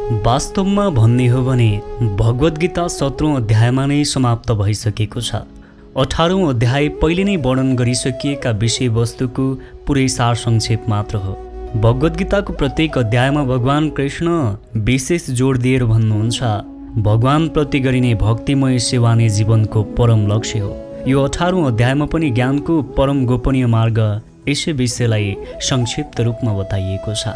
वास्तवमा भन्ने हो भने भगवद् गीता 17औं अध्यायमा नै समाप्त भइसकेको छ। 18औं अध्याय पहिले नै वर्णन गरिसकिएका विषयवस्तुको पुरै सार संक्षेप मात्र हो। भगवद् गीताको प्रत्येक अध्यायमा भगवान कृष्ण विशेष जोड दिएर भन्नुहुन्छ, भगवान प्रति गरिने भक्तिमय सेवा नै जीवनको परम लक्ष्य हो। यो 18औं अध्यायमा पनि ज्ञानको परम गोपनीय मार्ग यसै विषयलाई संक्षिप्त रूपमा बताइएको छ।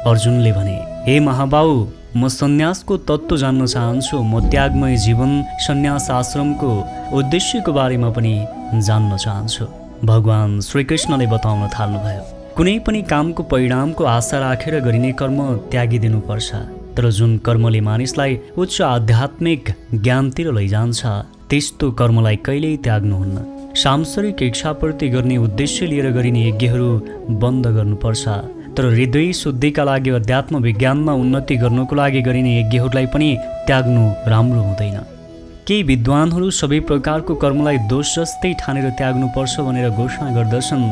अर्जुनले भने, हे महाबाहु, म सन्यासको तत्त्व जान्न चाहन्छु। म त्यागमय जीवन सन्यास आश्रमको उद्देश्यको बारेमा पनि जान्न चाहन्छु। भगवान श्रीकृष्णले बताउन थाल्नुभयो, कुनै पनि कामको परिणामको आशा राखेर गरिने कर्म त्यागिदिनुपर्छ। तर जुन कर्मले मानिसलाई उच्च आध्यात्मिक ज्ञानतिर लैजान्छ त्यस्तो कर्मलाई कहिल्यै त्याग्नुहुन्न। सांसारिक इच्छापूर्ति गर्ने उद्देश्य लिएर गरिने यज्ञहरू बन्द गर्नुपर्छ। तर हृदय शुद्धिका लागि अध्यात्म विज्ञानमा उन्नति गर्नको लागि गरिने यज्ञहरूलाई पनि त्याग्नु राम्रो हुँदैन। केही विद्वानहरू सबै प्रकारको कर्मलाई दोष जस्तै ठानेर त्याग्नुपर्छ भनेर घोषणा गर्दछन्,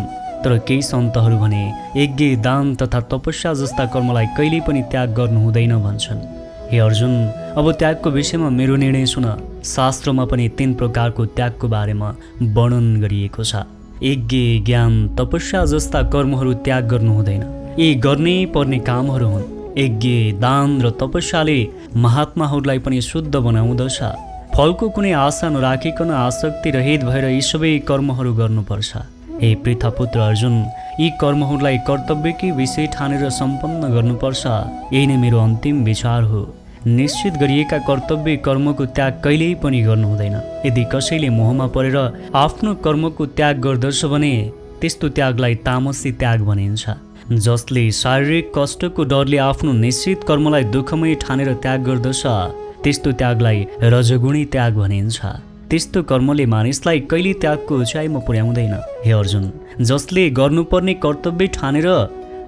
तर केही सन्तहरू भने यज्ञ, दान तथा तपस्या जस्ता कर्मलाई कहिल्यै पनि त्याग गर्नु हुँदैन भन्छन्। हे अर्जुन, अब त्यागको विषयमा मेरो निर्णय सुन। शास्त्रमा पनि 3 प्रकारको त्यागको बारेमा वर्णन गरिएको छ। यज्ञ, ज्ञान, तपस्या जस्ता कर्महरू त्याग गर्नु हुँदैन। यी गर्नै पर्ने कामहरू हुन्। यज्ञ, दान र तपस्याले महात्माहरूलाई पनि शुद्ध बनाउँदछ। फलको कुनै आशा नराखिकन आसक्ति रहित भएर यी सबै कर्महरू गर्नुपर्छ। हे पृथापुत्र अर्जुन, यी कर्महरूलाई कर्तव्यकै विषय ठानेर सम्पन्न गर्नुपर्छ। यही नै मेरो अन्तिम विचार हो। निश्चित गरिएका कर्तव्य कर्मको त्याग कहिल्यै पनि गर्नु हुँदैन। यदि कसैले मोहमा परेर आफ्नो कर्मको त्याग गर्दछ भने त्यस्तो त्यागलाई तामसी त्याग भनिन्छ। जसले शारीरिक कष्टको डरले आफ्नो निश्चित कर्मलाई दुःखमय ठानेर त्याग गर्दछ त्यस्तो त्यागलाई रजगुणी त्याग भनिन्छ। त्यस्तो कर्मले मानिसलाई कहिले त्यागको उचाइमा पुर्याउँदैन। हे अर्जुन, जसले गर्नुपर्ने कर्तव्य ठानेर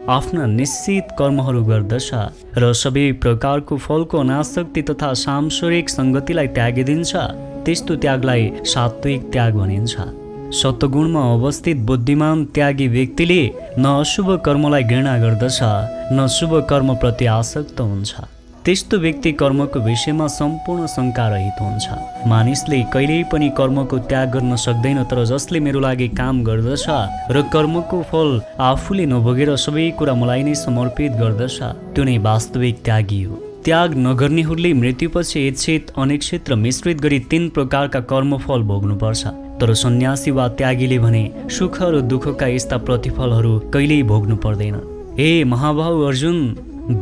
आफ्ना निश्चित कर्महरू गर्दछ र सबै प्रकारको फलको अनासक्ति तथा सांसारिक सङ्गतिलाई त्यागिदिन्छ त्यस्तो त्यागलाई सात्विक त्याग भनिन्छ। सत्वगुणमा अवस्थित बुद्धिमान त्यागी व्यक्तिले न अशुभ कर्मलाई घृणा गर्दछ न शुभ कर्मप्रति आसक्त हुन्छ। त्यस्तो व्यक्ति कर्मको विषयमा सम्पूर्ण शङ्का रहित हुन्छ। मानिसले कहिल्यै पनि कर्मको त्याग गर्न सक्दैन, तर जसले मेरो लागि काम गर्दछ र कर्मको फल आफूले नभोगेर सबै कुरा मलाई नै समर्पित गर्दछ त्यो नै वास्तविक त्यागी हो। त्याग नगर्नेहरूले मृत्युपछि इच्छित अनिच्छित र मिश्रित गरी 3 प्रकारका कर्मफल भोग्नुपर्छ। तर सन्यासी वा त्यागीले भने सुख र दुःखका यस्ता प्रतिफलहरू कहिल्यै भोग्नु पर्दैन। हे महाबाहु अर्जुन,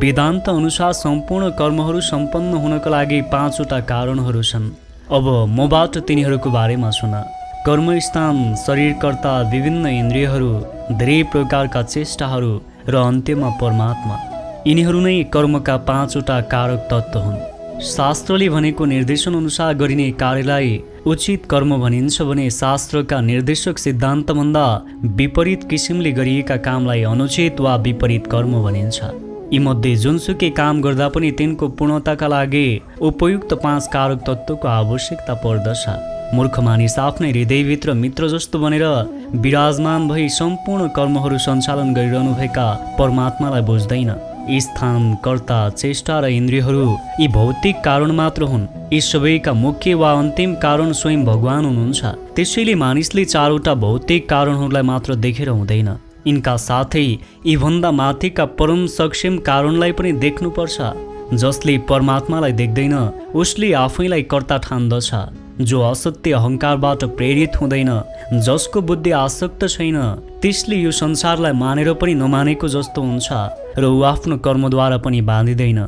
वेदान्त अनुसार सम्पूर्ण कर्महरू सम्पन्न हुनका लागि 5वटा कारणहरू छन्। अब मबाट तिनीहरूको बारेमा सुन। कर्मस्थान, शरीरकर्ता, विभिन्न इन्द्रियहरू, धेरै प्रकारका चेष्टाहरू र अन्त्यमा परमात्मा, यिनीहरू नै कर्मका 5वटा कारक तत्त्व हुन्। शास्त्रले भनेको निर्देशन अनुसार गरिने कार्यलाई उचित कर्म भनिन्छ भने शास्त्रका निर्देशक सिद्धान्तभन्दा विपरीत किसिमले गरिएका कामलाई अनुचित वा विपरीत कर्म भनिन्छ। यीमध्ये जुनसुकै काम गर्दा पनि तिनको पूर्णताका लागि उपयुक्त 5 कारक तत्त्वको आवश्यकता पर्दछ। मूर्ख मानिस आफ्नै हृदयभित्र मित्र जस्तो बनेर विराजमान भई सम्पूर्ण कर्महरू सञ्चालन गरिरहनुभएका परमात्मालाई बुझ्दैन। स्थान, कर्ता, चेष्टा र इन्द्रियहरू यी भौतिक कारण मात्र हुन्। यी सबैका मुख्य वा अन्तिम कारण स्वयं भगवान हुनुहुन्छ। त्यसैले मानिसले 4वटा भौतिक कारणहरूलाई मात्र देखेर हुँदैन, यिनका साथै यीभन्दा माथिका परम सक्षम कारणलाई पनि देख्नुपर्छ। जसले परमात्मालाई देख्दैन उसले आफैलाई कर्ता ठान्दछ। जो असत्य अहङ्कारबाट प्रेरित हुँदैन, जसको बुद्धि आसक्त छैन, त्यसले यो संसारलाई मानेर पनि नमानेको जस्तो हुन्छ र ऊ आफ्नो कर्मद्वारा पनि बाँधिँदैन।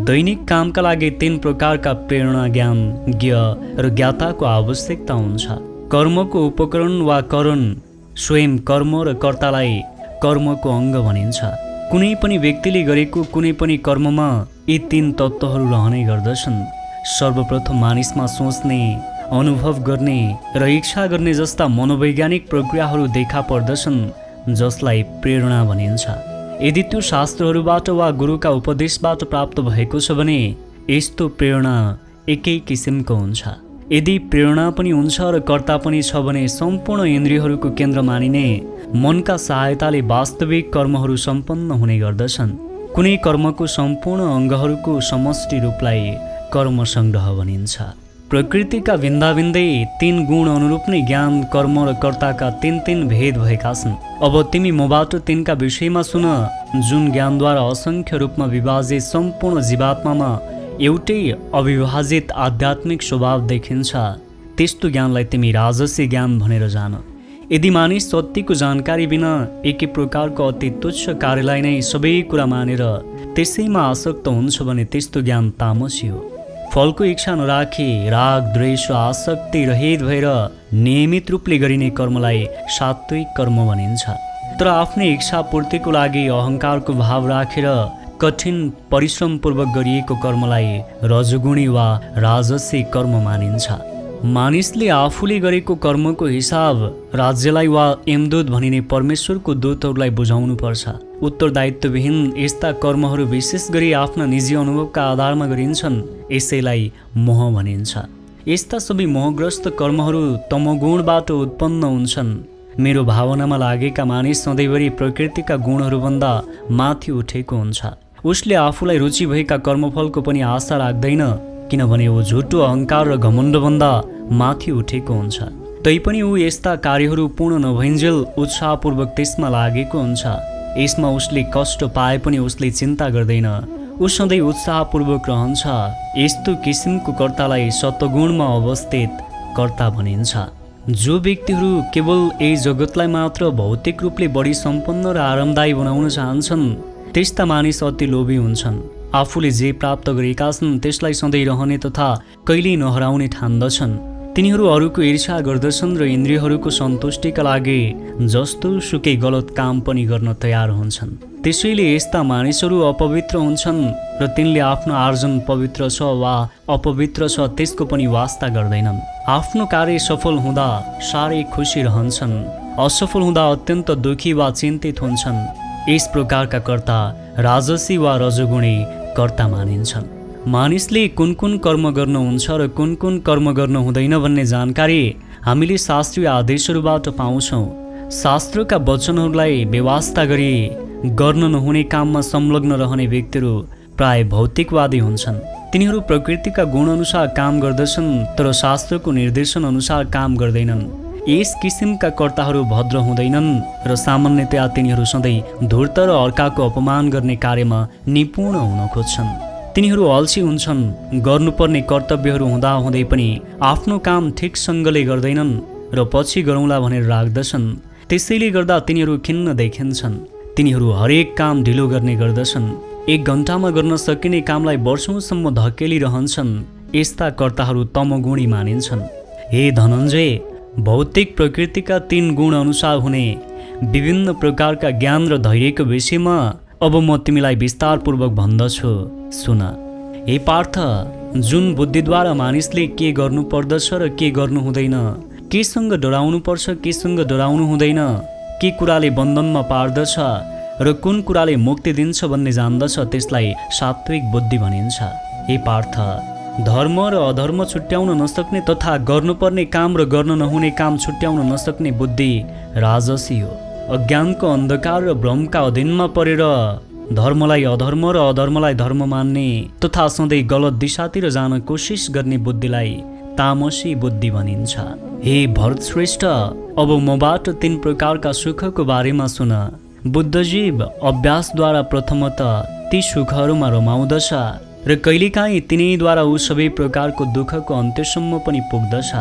दैनिक कामका लागि 3 प्रकारका प्रेरणा, ज्ञान, ज्ञ र ज्ञाताको आवश्यकता हुन्छ। कर्मको उपकरण वा करण, स्वयं कर्म र कर्तालाई कर्मको अङ्ग भनिन्छ। कुनै पनि व्यक्तिले गरेको कुनै पनि कर्ममा यी 3 तत्त्वहरू रहने गर्दछन्। सर्वप्रथम मानिसमा सोच्ने, अनुभव गर्ने र इच्छा गर्ने जस्ता मनोवैज्ञानिक प्रक्रियाहरू देखा पर्दछन् जसलाई प्रेरणा भनिन्छ। यदि त्यो शास्त्रहरूबाट वा गुरुका उपदेशबाट प्राप्त भएको छ भने यस्तो प्रेरणा एकै किसिमको हुन्छ। यदि प्रेरणा पनि हुन्छ र कर्ता पनि छ भने सम्पूर्ण इन्द्रियहरूको केन्द्र मानिने मनका सहायताले वास्तविक कर्महरू सम्पन्न हुने गर्दछन्। कुनै कर्मको सम्पूर्ण अङ्गहरूको समष्टि रूपलाई कर्म सङ्ग्रह भनिन्छ। प्रकृतिका भिन्दाभिन्दै 3 गुण अनुरूप नै ज्ञान, कर्म र कर्ताका 3 भेद भएका छन्। अब तिमी मबाट तिनका विषयमा सुन। जुन ज्ञानद्वारा असङ्ख्य रूपमा विभाजित सम्पूर्ण जीवात्मामा एउटै अविभाजित आध्यात्मिक स्वभाव देखिन्छ, त्यस्तो ज्ञानलाई तिमी राजसी ज्ञान भनेर जान। यदि मानिस सत्यको जानकारी बिना एकै प्रकारको अति तुच्छ कार्यलाई नै सबै कुरा मानेर त्यसैमा आसक्त हुन्छ भने त्यस्तो ज्ञान तामसी हो। फलको इच्छा नराखी राग, द्वेष, आसक्ति रहित भएर नियमित रूपले गरिने कर्मलाई सात्विक कर्म भनिन्छ। तर आफ्नै इच्छा पूर्तिको लागि अहङ्कारको भाव राखेर कठिन परिश्रमपूर्वक गरिएको कर्मलाई रजोगुणी वा राजसी कर्म मानिन्छ। मानिसले आफूले गरेको कर्मको हिसाब राज्यलाई वा यमदूत भनिने परमेश्वरको दूतहरूलाई बुझाउनु पर्छ। उत्तरदायित्वविहीन यस्ता कर्महरू विशेष गरी आफ्ना निजी अनुभवका आधारमा गरिन्छन्, यसैलाई मोह भनिन्छ। यस्ता सबै मोहग्रस्त कर्महरू तमोगुणबाट उत्पन्न हुन्छन्। मेरो भावनामा लागेका मानिस सधैँभरि प्रकृतिका गुणहरूभन्दा माथि उठेको हुन्छ। उसले आफूलाई रुचि भएका कर्मफलको पनि आशा राख्दैन, किनभने ऊ झुटो अहङ्कार र घमण्डभन्दा माथि उठेको हुन्छ। तैपनि ऊ यस्ता कार्यहरू पूर्ण नभइन्जेल उत्साहपूर्वक त्यसमा लागेको हुन्छ। यसमा उसले कष्ट पाए पनि उसले चिन्ता गर्दैन, ऊ सधैँ उत्साहपूर्वक रहन्छ। यस्तो किसिमको कर्तालाई सत्वगुणमा अवस्थित कर्ता भनिन्छ। जो व्यक्तिहरू केवल यही जगतलाई मात्र भौतिक रूपले बढी सम्पन्न र आरामदायी बनाउन चाहन्छन्, त्यस्ता मानिस अति लोभी हुन्छन्। आफूले जे प्राप्त गरेका छन् त्यसलाई सधैँ रहने तथा कहिल्यै नहराउने ठान्दछन्। तिनीहरू अरूको ईर्ष्या गर्दछन् र इन्द्रियहरूको सन्तुष्टिका लागि जस्तो सुकै गलत काम पनि गर्न तयार हुन्छन्। त्यसैले यस्ता मानिसहरू अपवित्र हुन्छन् र तिनले आफ्नो आर्जन पवित्र छ वा अपवित्र छ त्यसको पनि वास्ता गर्दैनन्। आफ्नो कार्य सफल हुँदा साह्रै खुसी रहन्छन्, असफल हुँदा अत्यन्त दुखी वा चिन्तित हुन्छन्। यस प्रकारका कर्ता राजसी वा रजोगुणी कर्ता मानिन्छन्। मानिसले कुन कुन कर्म गर्नुहुन्छ र कुन कुन कर्म गर्न हुँदैन भन्ने जानकारी हामीले शास्त्रीय आदेशहरूबाट पाउँछौँ। शास्त्रका वचनहरूलाई बेवास्ता गरी गर्न नहुने काममा संलग्न रहने व्यक्तिहरू प्राय भौतिकवादी हुन्छन्। तिनीहरू प्रकृतिका गुणअनुसार काम गर्दछन् तर शास्त्रको निर्देशन अनुसार काम गर्दैनन्। यस किसिमका कर्ताहरू भद्र हुँदैनन् र सामान्यतया तिनीहरू सधैँ धूर्त र अर्काको अपमान गर्ने कार्यमा निपुण हुन खोज्छन्। तिनीहरू अल्छी हुन्छन्, गर्नुपर्ने कर्तव्यहरू हुँदा हुँदै पनि आफ्नो काम ठिकसँगले गर्दैनन् र पछि गरौँला भनेर राख्दछन्। त्यसैले गर्दा तिनीहरू खिन्न देखिन्छन्। तिनीहरू हरेक काम ढिलो गर्ने गर्दछन्। 1 घन्टामा गर्न सकिने कामलाई वर्षौंसम्म धकेलिरहन्छन्। यस्ता कर्ताहरू तमोगुणी मानिन्छन्। हे धनञ्जय, भौतिक प्रकृतिका 3 गुण अनुसार हुने विभिन्न प्रकारका ज्ञान र धैर्यको विषयमा अब म तिमीलाई विस्तारपूर्वक भन्दछु, सुन। हे पार्थ, जुन बुद्धिद्वारा मानिसले के गर्नु पर्दछ र के गर्नु हुँदैन, केसँग डराउनु पर्छ केसँग डराउनु हुँदैन, के कुराले बन्धनमा पार्दछ र कुन कुराले मुक्ति दिन्छ भन्ने जान्दछ, त्यसलाई सात्विक बुद्धि भनिन्छ। हे पार्थ, धर्म र अधर्म छुट्याउन नसक्ने तथा गर्नुपर्ने काम र गर्न नहुने काम छुट्याउन नसक्ने बुद्धि राजसी हो। अज्ञानको अन्धकार र भ्रमका अधीनमा परेर धर्मलाई अधर्म र अधर्मलाई धर्म मान्ने तथा सधैँ गलत दिशातिर जान कोसिस गर्ने बुद्धिलाई तामसी बुद्धि भनिन्छ। हे भरतश्रेष्ठ, अब मबाट 3 प्रकारका सुखको बारेमा सुन। बुद्धजीव अभ्यासद्वारा प्रथमतः ती सुखहरूमा रमाउँदछ र कहिलेकाहीँ तिनीद्वारा ऊ सबै प्रकारको दुःखको अन्त्यसम्म पनि पुग्दछ।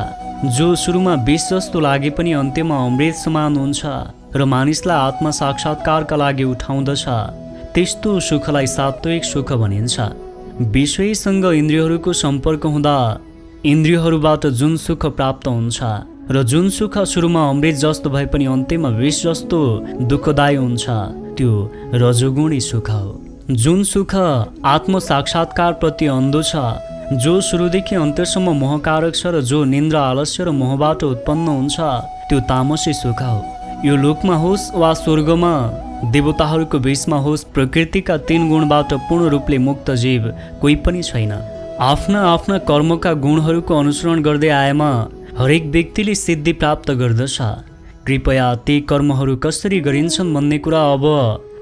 जो सुरुमा विष जस्तो लागे पनि अन्त्यमा अमृत समान हुन्छ र मानिसलाई आत्मा साक्षात्कारका लागि उठाउँदछ, त्यस्तो सुखलाई सात्विक सुख भनिन्छ। विषयसँग इन्द्रियहरूको सम्पर्क हुँदा इन्द्रियहरूबाट जुन सुख प्राप्त हुन्छ र जुन सुख सुरुमा अमृत जस्तो भए पनि अन्त्यमा विष जस्तो दुःखदायी हुन्छ, त्यो रजोगुणी सुख हो। जुन सुख आत्म साक्षात्कार प्रति अन्धो छ, जो सुरुदेखि अन्त्यसम्म मोहकारक छ र जो निन्द्रा, आलस्य र मोहबाट उत्पन्न हुन्छ, त्यो तामसी सुख हो। यो लोकमा होस् वा स्वर्गमा, देवताहरूको बीचमा होस्, प्रकृतिका 3 गुणबाट पूर्ण रूपले मुक्त जीव कोही पनि छैन। आफ्ना आफ्ना कर्मका गुणहरूको अनुसरण गर्दै आएमा हरेक व्यक्तिले सिद्धि प्राप्त गर्दछ। कृपया ती कर्महरू कसरी गरिन्छन् भन्ने कुरा अब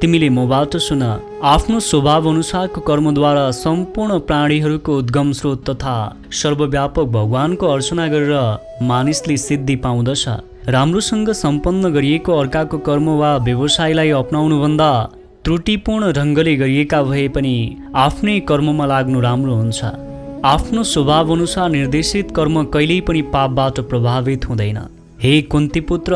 तिमीले मबाट सुन। आफ्नो स्वभाव अनुसारको कर्मद्वारा सम्पूर्ण प्राणीहरूको उद्गम स्रोत तथा सर्वव्यापक भगवानको अर्चना गरेर मानिसले सिद्धि पाउँदछ। राम्रोसँग सम्पन्न गरिएको अर्काको कर्म वा व्यवसायलाई अपनाउनुभन्दा त्रुटिपूर्ण ढङ्गले गरिएका भए पनि आफ्नै कर्ममा लाग्नु राम्रो हुन्छ। आफ्नो स्वभाव अनुसार निर्देशित कर्म कहिल्यै पनि पापबाट प्रभावित हुँदैन। हे कुन्ती पुत्र,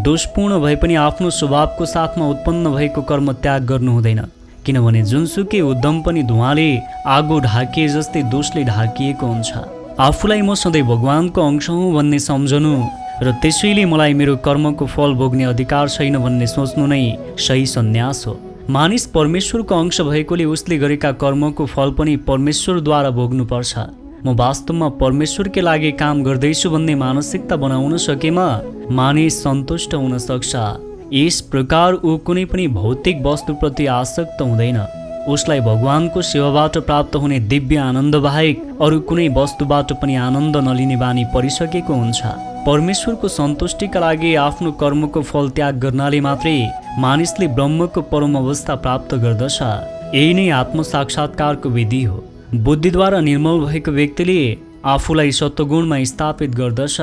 दोषपूर्ण भए पनि आफ्नो स्वभावको साथमा उत्पन्न भएको कर्म त्याग गर्नु हुँदैन, किनभने जुनसुकै उद्यम पनि धुवाँले आगो ढाकिए जस्तै दोषले ढाकिएको हुन्छ। आफूलाई म सधैँ भगवानको अंश हुँ भन्ने सम्झनु र त्यसैले मलाई मेरो कर्मको फल भोग्ने अधिकार छैन भन्ने सोच्नु नै सही सन्यास हो। मानिस परमेश्वरको अंश भएकोले उसले गरेका कर्मको फल पनि परमेश्वरद्वारा भोग्नुपर्छ। म वास्तवमा परमेश्वरकै लागि काम गर्दैछु भन्ने मानसिकता बनाउन सकेमा मानिस सन्तुष्ट हुन सक्छ। यस प्रकार ऊ कुनै पनि भौतिक वस्तुप्रति आसक्त हुँदैन। उसलाई भगवानको सेवाबाट प्राप्त हुने दिव्य आनन्द बाहेक अरू कुनै वस्तुबाट पनि आनन्द नलिने बानी परिसकेको हुन्छ। परमेश्वरको सन्तुष्टिका लागि आफ्नो कर्मको फल त्याग गर्नाले मात्रै मानिसले ब्रह्मको परम अवस्था प्राप्त गर्दछ। यही नै आत्मसाक्षात्कारको विधि हो। बुद्धिद्वारा निर्मल भएको व्यक्तिले आफूलाई सत्वगुणमा स्थापित गर्दछ।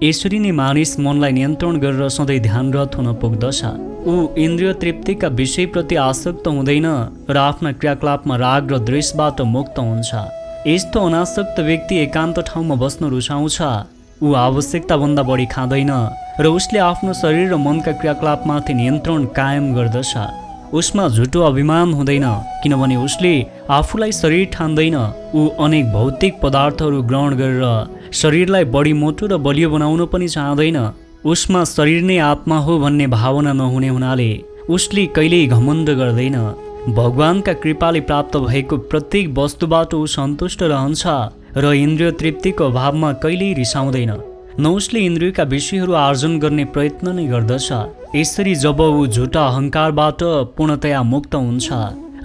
यसरी नै मानिस मनलाई नियन्त्रण गरेर सधैँ ध्यानरत हुन पुग्दछ। ऊ इन्द्रिय तृप्तिका विषयप्रति आसक्त हुँदैन र आफ्ना क्रियाकलापमा राग र द्वेषबाट मुक्त हुन्छ। यस्तो अनासक्त व्यक्ति एकान्त ठाउँमा बस्न रुचाउँछ। ऊ आवश्यकताभन्दा बढी खाँदैन र उसले आफ्नो शरीर र मनका क्रियाकलापमाथि नियन्त्रण कायम गर्दछ। उसमा झुटो अभिमान हुँदैन, किनभने उसले आफूलाई शरीर ठान्दैन। ऊ अनेक भौतिक पदार्थहरू ग्रहण गरेर शरीरलाई बढी मोटो र बलियो बनाउन पनि चाहँदैन। उसमा शरीर नै आत्मा हो भन्ने भावना नहुने हुनाले उसले कहिल्यै घमण्ड गर्दैन। भगवानका कृपाले प्राप्त भएको प्रत्येक वस्तुबाट ऊ सन्तुष्ट रहन्छ र इन्द्रिय तृप्तिको अभावमा कहिल्यै रिसाउँदैन। न उसले इन्द्रियका विषयहरू आर्जन गर्ने प्रयत्न नै गर्दछ। यसरी जब ऊ झुटा अहङ्कारबाट पूर्णतया मुक्त हुन्छ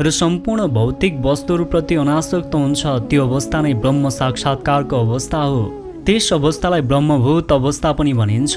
र सम्पूर्ण भौतिक वस्तुहरूप्रति अनासक्त हुन्छ, त्यो अवस्था नै ब्रह्म साक्षात्कारको अवस्था हो। त्यस अवस्थालाई ब्रह्मभूत अवस्था पनि भनिन्छ।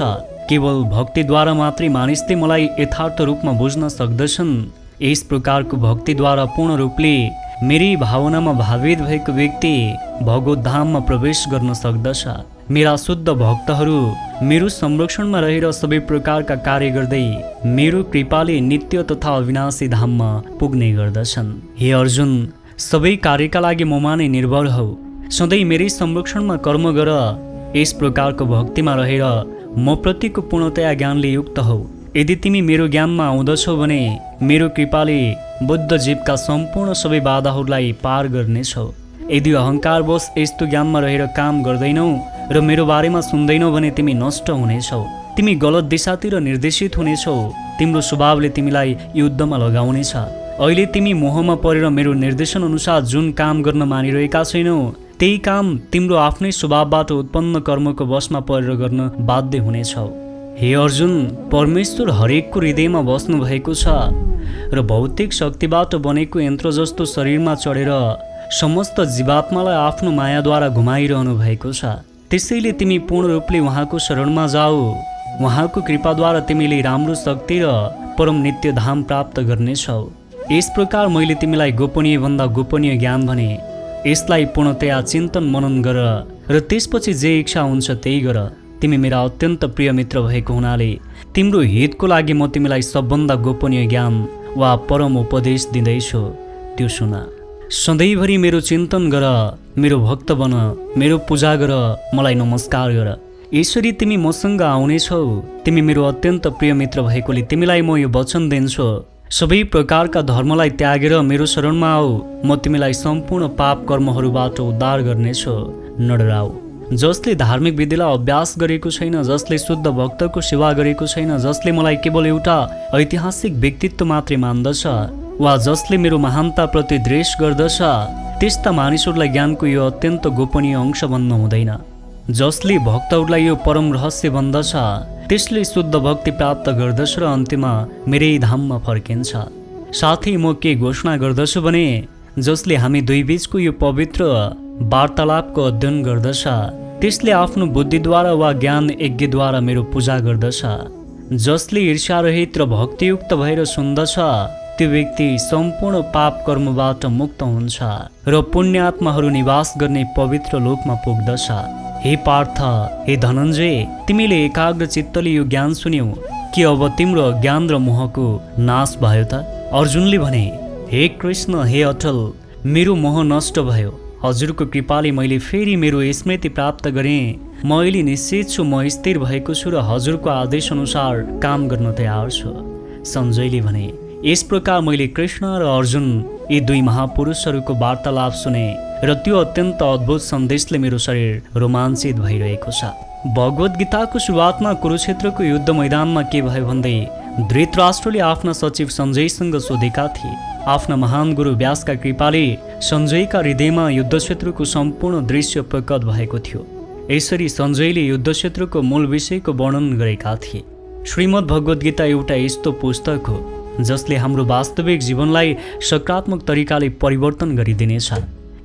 केवल भक्तिद्वारा मात्रै मानिसले मलाई यथार्थ रूपमा बुझ्न सक्दछन्। यस प्रकारको भक्तिद्वारा पूर्ण रूपले मेरी भावनामा भावित भएको व्यक्ति भगवत धाममा प्रवेश गर्न सक्दछ। मेरा शुद्ध भक्तहरू मेरो संरक्षणमा रहेर सबै प्रकारका कार्य गर्दै मेरो कृपाले नित्य तथा अविनाशी धाममा पुग्ने गर्दछन्। हे अर्जुन, सबै कार्यका लागि ममा नै निर्भर हौ। सधैँ मेरै संरक्षणमा कर्म गर। यस प्रकारको भक्तिमा रहेर म प्रतिको पूर्णतया ज्ञानले युक्त हौ। यदि तिमी मेरो ज्ञानमा आउँदछौ भने मेरो कृपाले बुद्ध जीवका सम्पूर्ण सबै बाधाहरूलाई पार गर्नेछौ। यदि अहङ्कारवश यस्तो ज्ञानमा रहेर काम गर्दैनौ र मेरो बारेमा सुन्दैनौ भने तिमी नष्ट हुनेछौ। तिमी गलत दिशातिर निर्देशित हुनेछौ। तिम्रो स्वभावले तिमीलाई युद्धमा लगाउनेछ। अहिले तिमी मोहमा परेर मेरो निर्देशन अनुसार जुन काम गर्न मानिरहेका छैनौ, त्यही काम तिम्रो आफ्नै स्वभावबाट उत्पन्न कर्मको वशमा परेर गर्न बाध्य हुनेछौ। हे अर्जुन, परमेश्वर हरेकको हृदयमा बस्नु भएको छ र भौतिक शक्तिबाट बनेको यन्त्र जस्तो शरीरमा चढेर समस्त जीवात्मालाई आफ्नो मायाद्वारा घुमाइरहनु भएको छ। त्यसैले तिमी पूर्ण रूपले उहाँको शरणमा जाऊ। उहाँको कृपाद्वारा तिमीले राम्रो शक्ति र परम नित्य धाम प्राप्त गर्नेछौ। यस प्रकार मैले तिमीलाई गोपनीय भन्दा गोपनीय ज्ञान भने। यसलाई पूर्णतया चिन्तन मनन गर र त्यसपछि जे इच्छा हुन्छ त्यही गर। तिमी मेरा अत्यन्त प्रिय मित्र भएको हुनाले तिम्रो हितको लागि म तिमीलाई सबभन्दा गोपनीय ज्ञान वा परम उपदेश दिँदैछु, त्यो सुन। सधैँभरि मेरो चिन्तन गर, मेरो भक्त बन, मेरो पूजा गर, मलाई नमस्कार गर। यसरी तिमी मसँग आउनेछौ। तिमी मेरो अत्यन्त प्रिय मित्र भएकोले तिमीलाई म यो वचन दिन्छु, सबै प्रकारका धर्मलाई त्यागेर मेरो शरणमा आऊ। म तिमीलाई सम्पूर्ण पाप कर्महरूबाट उद्धार गर्नेछु। नडराऊ। जसले धार्मिक विधिलाई अभ्यास गरेको छैन, जसले शुद्ध भक्तको सेवा गरेको छैन, जसले मलाई केवल एउटा ऐतिहासिक व्यक्तित्व मात्रै मान्दछ वा जसले मेरो महानताप्रति द्वेष गर्दछ, त्यस्ता मानिसहरूलाई ज्ञानको यो अत्यन्त गोपनीय अंश भन्न हुँदैन। जसले भक्तहरूलाई यो परम रहस्य भन्दछ, त्यसले शुद्ध भक्ति प्राप्त गर्दछ र अन्त्यमा मेरै धाममा फर्किन्छ। साथै म के घोषणा गर्दछु भने, जसले हामी दुई बीचको यो पवित्र वार्तालापको अध्ययन गर्दछ, त्यसले आफ्नो बुद्धिद्वारा वा ज्ञान यज्ञद्वारा मेरो पूजा गर्दछ। जसले ईर्ष्यारहित र भक्तियुक्त भएर सुन्दछ, त्यो व्यक्ति सम्पूर्ण पाप कर्मबाट मुक्त हुन्छ र पुण्यात्माहरू निवास गर्ने पवित्र लोकमा पुग्दछ। हे पार्थ, हे धनञ्जय, तिमीले एकाग्र चित्तले यो ज्ञान सुन्यौ कि अब तिम्रो ज्ञान र मोहको नाश भयो त? अर्जुनले भने, हे कृष्ण, हे अटल, मेरो मोह नष्ट भयो। हजुरको कृपाले मैले फेरि मेरो स्मृति प्राप्त गरेँ। म अहिले निश्चित छु, म स्थिर भएको छु र हजुरको आदेश अनुसार काम गर्न तयार छु। सञ्जयले भने, यस प्रकार मैले कृष्ण र अर्जुन यी दुई महापुरुषहरूको वार्तालाप सुने र त्यो अत्यन्त अद्भुत सन्देशले मेरो शरीर रोमाञ्चित भइरहेको छ। भगवद् गीताको सुरुवातमा कुरुक्षेत्रको युद्ध मैदानमा के भयो भन्दै धृतराष्ट्रले आफ्ना सचिव सञ्जयसँग सोधेका थिए। आफ्ना महान गुरु व्यासका कृपाले सञ्जयका हृदयमा युद्धक्षेत्रको सम्पूर्ण दृश्य प्रकट भएको थियो। यसरी सञ्जयले युद्धक्षेत्रको मूल विषयको वर्णन गरेका थिए। श्रीमद् भगवद् गीता एउटा यस्तो पुस्तक हो जसले हाम्रो वास्तविक जीवनलाई सकारात्मक तरिकाले परिवर्तन गरिदिनेछ।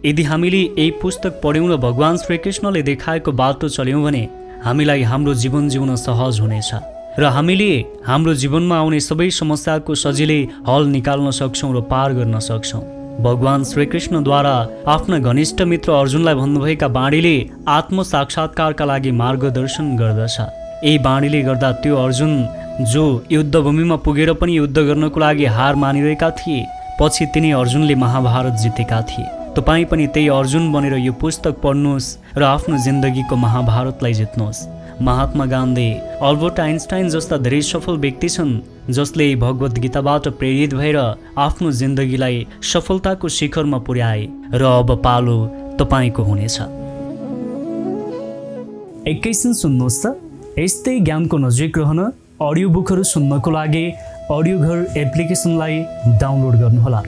यदि हामीले यही पुस्तक पढ्यौँ र भगवान् श्रीकृष्णले देखाएको बाटो चल्यौँ भने हामीलाई हाम्रो जीवन जिउन सहज हुनेछ र हामीले हाम्रो जीवनमा आउने सबै समस्याको सजिलै हल निकाल्न सक्छौँ र पार गर्न सक्छौँ। भगवान् श्रीकृष्णद्वारा आफ्ना घनिष्ठ मित्र अर्जुनलाई भन्नुभएका बाणीले आत्मसाक्षात्कारका लागि मार्गदर्शन गर्दछ। यही बाणीले गर्दा त्यो अर्जुन जो युद्धभूमिमा पुगेर पनि युद्ध गर्नको लागि हार मानिरहेका थिए, पछि तिनी अर्जुनले महाभारत जितेका थिए। तपाईँ पनि त्यही अर्जुन बनेर यो पुस्तक पढ्नुहोस् र आफ्नो जिन्दगीको महाभारतलाई जित्नुहोस्। महात्मा गान्धी, अल्बर्ट आइन्स्टाइन जस्ता धेरै सफल व्यक्ति छन् जसले भगवद् गीताबाट प्रेरित भएर आफ्नो जिन्दगीलाई सफलताको शिखरमा पुर्याए र अब पालो तपाईँको हुनेछ। एकैछिन सुन्नुहोस् त, यस्तै ज्ञानको नजिक रहन अडियो बुकहरू सुन्नको लागि अडियो घर एप्लिकेसनलाई डाउनलोड गर्नुहोला।